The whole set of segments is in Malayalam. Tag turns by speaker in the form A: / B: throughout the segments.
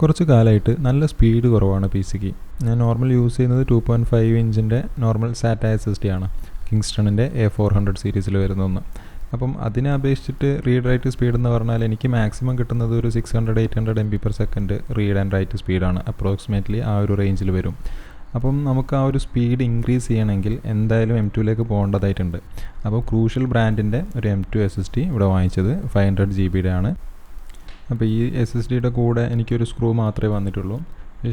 A: കുറച്ച് കാലമായിട്ട് നല്ല സ്പീഡ് കുറവാണ് പി സിക്ക്. ഞാൻ നോർമൽ യൂസ് ചെയ്യുന്നത് 2.5 ഇഞ്ചിൻ്റെ നോർമൽ സാറ്റ SSD ആണ്, കിങ്സ്റ്റണിൻ്റെ A400 സീരീസിൽ വരുന്ന ഒന്ന്. അപ്പം അതിനെ അപേക്ഷിച്ചിട്ട് റീഡ് റൈറ്റ് സ്പീഡ് എന്ന് പറഞ്ഞാൽ എനിക്ക് മാക്സിമം കിട്ടുന്നത് ഒരു 600-800 MB/s റീഡ് ആൻഡ് റൈറ്റ് സ്പീഡാണ്. അപ്രോക്സിമേറ്റ്ലി ആ ഒരു റേഞ്ചിൽ വരും. അപ്പം നമുക്ക് ആ ഒരു സ്പീഡ് ഇൻക്രീസ് ചെയ്യണമെങ്കിൽ എന്തായാലും M2ലേക്ക് പോകേണ്ടതായിട്ടുണ്ട്. അപ്പോൾ ക്രൂഷ്യൽ ബ്രാൻഡിൻ്റെ ഒരു M2 SSD ഇവിടെ വാങ്ങിച്ചത് 500 GB ആണ്. അപ്പോൾ ഈ SSDയുടെ കൂടെ എനിക്കൊരു സ്ക്രൂ മാത്രമേ വന്നിട്ടുള്ളൂ.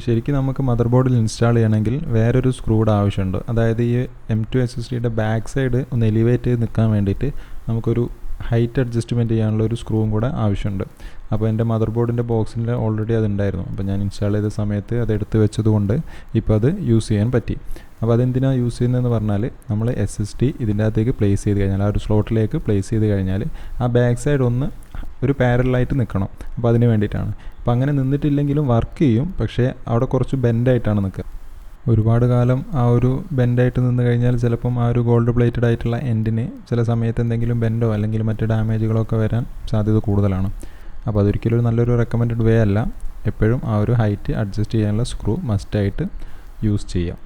A: ശരിക്കും നമുക്ക് മദർ ബോർഡിൽ ഇൻസ്റ്റാൾ ചെയ്യണമെങ്കിൽ വേറൊരു സ്ക്രൂയുടെ ആവശ്യമുണ്ട്. അതായത് ഈ M2 SSDയുടെ ബാക്ക് സൈഡ് ഒന്ന് എലിവേറ്റ് ചെയ്ത് നിൽക്കാൻ വേണ്ടിയിട്ട് നമുക്കൊരു ഹൈറ്റ് അഡ്ജസ്റ്റ്മെൻറ്റ് ചെയ്യാനുള്ള ഒരു സ്ക്രൂവും കൂടെ ആവശ്യമുണ്ട്. അപ്പോൾ എൻ്റെ മദർ ബോർഡിൻ്റെ ബോക്സിൽ ഓൾറെഡി അതുണ്ടായിരുന്നു. അപ്പോൾ ഞാൻ ഇൻസ്റ്റാൾ ചെയ്ത സമയത്ത് അത് എടുത്ത് വെച്ചതുകൊണ്ട് ഇപ്പോൾ അത് യൂസ് ചെയ്യാൻ പറ്റി. അപ്പോൾ അതെന്തിനാണ് യൂസ് ചെയ്യുന്നതെന്ന് പറഞ്ഞാൽ നമ്മൾ SSD ഇതിൻ്റെ അകത്തേക്ക് പ്ലേസ് ചെയ്ത് കഴിഞ്ഞാൽ, ആ ഒരു സ്ലോട്ടിലേക്ക് പ്ലേസ് ചെയ്ത് കഴിഞ്ഞാൽ ആ ബാക്ക് സൈഡ് ഒന്ന് ഒരു പാരലായിട്ട് നിൽക്കണം. അപ്പോൾ അതിന് വേണ്ടിയിട്ടാണ്. അപ്പോൾ അങ്ങനെ നിന്നിട്ടില്ലെങ്കിലും വർക്ക് ചെയ്യും, പക്ഷേ അവിടെ കുറച്ച് ബെൻഡായിട്ടാണ് നിൽക്കുക. ഒരുപാട് കാലം ആ ഒരു ബെൻഡായിട്ട് നിന്ന് കഴിഞ്ഞാൽ ചിലപ്പം ആ ഒരു ഗോൾഡ് പ്ലേറ്റഡ് ആയിട്ടുള്ള എൻഡിന് ചില സമയത്ത് എന്തെങ്കിലും ബെൻഡോ അല്ലെങ്കിൽ മറ്റ് ഡാമേജുകളോ ഒക്കെ വരാൻ സാധ്യത കൂടുതലാണ്. അപ്പോൾ അതൊരിക്കലും ഒരു നല്ലൊരു റെക്കമെൻഡഡ് വേ അല്ല. എപ്പോഴും ആ ഒരു ഹൈറ്റ് അഡ്ജസ്റ്റ് ചെയ്യാനുള്ള സ്ക്രൂ മസ്റ്റായിട്ട് യൂസ് ചെയ്യാം.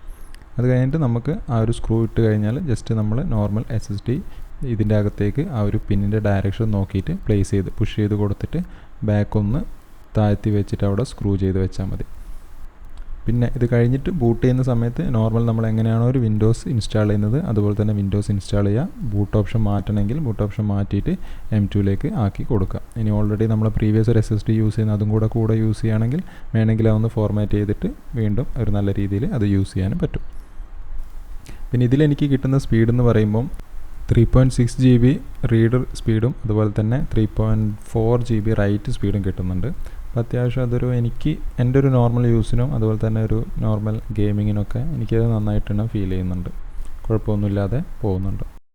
A: അത് കഴിഞ്ഞിട്ട് നമുക്ക് ആ ഒരു സ്ക്രൂ ഇട്ട് കഴിഞ്ഞാൽ ജസ്റ്റ് നമ്മൾ നോർമൽ SSD ഇതിൻ്റെ അകത്തേക്ക് ആ ഒരു പിന്നിൻ്റെ ഡയറക്ഷൻ നോക്കിയിട്ട് പ്ലേസ് ചെയ്ത് പുഷ് ചെയ്ത് കൊടുത്തിട്ട് ബാക്ക് ഒന്ന് താഴ്ത്തി വെച്ചിട്ട് അവിടെ സ്ക്രൂ ചെയ്ത് വെച്ചാൽ മതി. പിന്നെ ഇത് കഴിഞ്ഞിട്ട് ബൂട്ട് ചെയ്യുന്ന സമയത്ത് നോർമൽ നമ്മൾ എങ്ങനെയാണോ ഒരു വിൻഡോസ് ഇൻസ്റ്റാൾ ചെയ്യുന്നത് അതുപോലെ തന്നെ വിൻഡോസ് ഇൻസ്റ്റാൾ ചെയ്യുക. ബൂട്ട് ഓപ്ഷൻ മാറ്റണമെങ്കിൽ ബൂട്ട് ഓപ്ഷൻ മാറ്റിയിട്ട് M2ലേക്ക് ആക്കി കൊടുക്കുക. ഇനി ഓൾറെഡി നമ്മൾ പ്രീവിയസ് ഒരു SSD യൂസ് ചെയ്യുന്ന അതും കൂടെ യൂസ് ചെയ്യുകയാണെങ്കിൽ വേണമെങ്കിൽ അതൊന്ന് ഫോർമാറ്റ് ചെയ്തിട്ട് വീണ്ടും ഒരു നല്ല രീതിയിൽ അത് യൂസ് ചെയ്യാനും പറ്റും. പിന്നെ ഇതിലെനിക്ക് കിട്ടുന്ന സ്പീഡ് എന്ന് പറയുമ്പം 3.6 GB റീഡർ സ്പീഡും അതുപോലെ തന്നെ 3.4 GB റൈറ്റ് സ്പീഡും കിട്ടുന്നുണ്ട്. അപ്പോൾ അത്യാവശ്യം അതൊരു എൻ്റെ ഒരു നോർമൽ യൂസിനും അതുപോലെ തന്നെ ഒരു നോർമൽ ഗെയിമിങ്ങിനൊക്കെ എനിക്കത് നന്നായിട്ട് തന്നെ ഫീൽ ചെയ്യുന്നുണ്ട്. കുഴപ്പമൊന്നുമില്ലാതെ പോകുന്നുണ്ട്.